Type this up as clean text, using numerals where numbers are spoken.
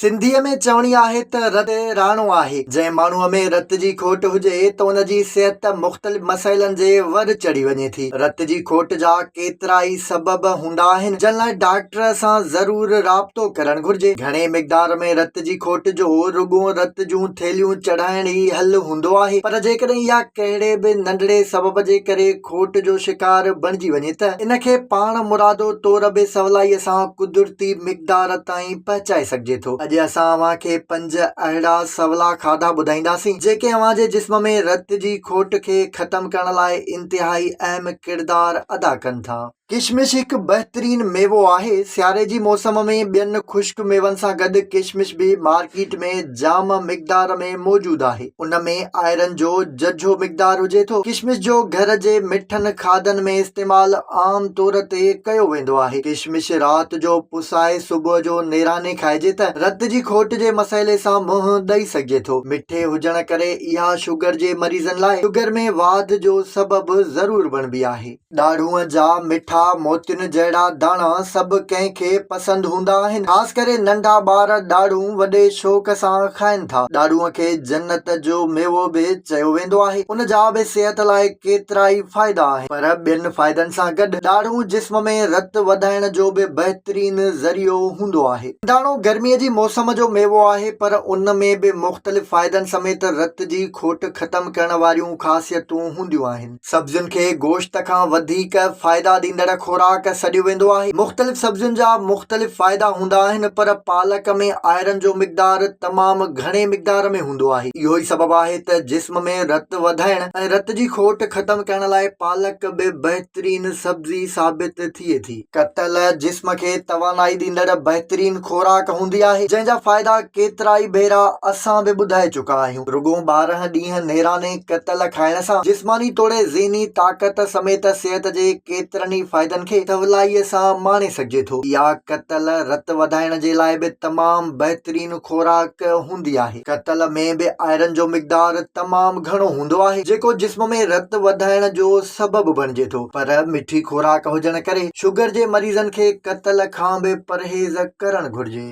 सिंधीअ में चवणी आहे त रत राणो आहे। जंहिं माण्हूअ में रत जी खोट हुजे त उन जी सिहत मुख़्तलिफ़ मसइलनि जे वर चढ़ी वञे थी। रत जी खोट जा केतिरा ई सबब हूंदा आहिनि जंहिं लाइ डॉक्टर सां ज़रूर राब्तो करणु घुर्जे। घणे मिक़दार में रत जी खोट जो रुॻो रत जूं थेलियूं चढ़ाइण ई हल हूंदो आहे, पर जेकॾहिं इहा कहिड़े बि नंढड़े सबब जे करे खोट जो शिकार बणिजी वञे त इन खे पाण मुरादो तौर बि सवलाईअ सां कुदरती मिक़दार ताईं पहुचाए सघिजे थो। अॼु असां अव्हांखे 5 अहिड़ा सवला खाधा ॿुधाईंदासीं जेके अव्हांजे जिस्म में रत जी खोट खे ख़तम करण लाइ इंतिहाई अहम किरदार अदा कनि था। किशमिश हिकु बहितरीन मेवो आहे। सियारे जी मौसम में ॿियनि ख़ुश्क मेवनि सां गॾु किशमिश बि मार्केट में जाम मिक़दार में मौजूदु आहे। उन में आयरन जो जझो मिक़दार हुजे थो। किशमिश जो घर जे मिठनि खाधनि में इस्तेमाल आम तौर ते कयो वेंदो आहे। किशमिश राति जो पुसाए सुबुह जो नेराने खाइजे त रत जी खोट जे मसइले सां मुंहुं ॾेई सघिजे थो। मिठे हुजण करे इहा शुगर जे मरीज़नि लाइ शुगर में वाध जो सबबु ज़रूर बणिबी आहे। ॾाढ़ूअ जा मिठा मोतियुनि जहिड़ा दाणा सभु कंहिंखे पसंदि हूंदा आहिनि। ख़ासि करे नंढा ॿार ॾाढ़ूं वॾे शौक़ सां खाइनि था। ॾाढ़ूअ खे जन्नत जो मेवो बि चयो वेंदो आहे। उन जा बि सिहत लाइ केतिरा ई फ़ाइदा आहिनि, पर ॿियनि फ़ाइदनि सां गॾु ॾाढ़ूं जिस्म में रत वधाइण जो बि बहितरीन ज़रियो हूंदो आहे। दाणो गर्मीअ जी मौसम जो मेवो आहे, पर उन में बि मुख़्तलिफ़ फ़ाइदनि समेत रत जी खोट ख़तम करण वारियूं ख़ासियतूं हूंदियूं आहिनि। सब्जियुनि खे गोश्त खां वधीक फ़ाइदा ॾींदड़ खोराक सॾियो वेंदो आहे। मुख़्तलिफ़ सब्जियुनि जा मुख़्तलिफ़ फ़ाइदा हूंदा आहिनि, पर पालक में आयरन जो मिक़दार तमामु घणे मिक़दार में हूंदो आहे। इहो ई सबबु आहे त जिस्म में रत वधाइण ऐं रत जी खोट ख़तम करण लाइ पालक बि बहितरीन सब्जी साबित थिए थी। कतल जिस्म खे तवानाई ॾींदड़ बहितरीन खोराक हूंदी आहे, जंहिंजा फ़ाइदा केतिरा ई भेरा असां बि ॿुधाए चुका आहियूं। रुॻो 12 ॾींहं नेराने कतल खाइण सां जिस्मानी तौर ज़हनी ताक़त समेत सिहत जे केतिरनि ई फ़ाइदनि खे सवलाईअ सां माणे सघिजे थो। इहा कतल रत वधाइण जे लाइ बि तमामु बहितरीन खोराक हूंदी आहे। कतल में बि आयरन जो मिक़दार तमामु घणो हूंदो आहे, जेको जिस्म में रत वधाइण जो सबबु बणिजे थो। पर मिठी खोराक हुजण करे शुगर जे मरीज़नि खे कतल खां बि परहेज़ करणु घुर्जे।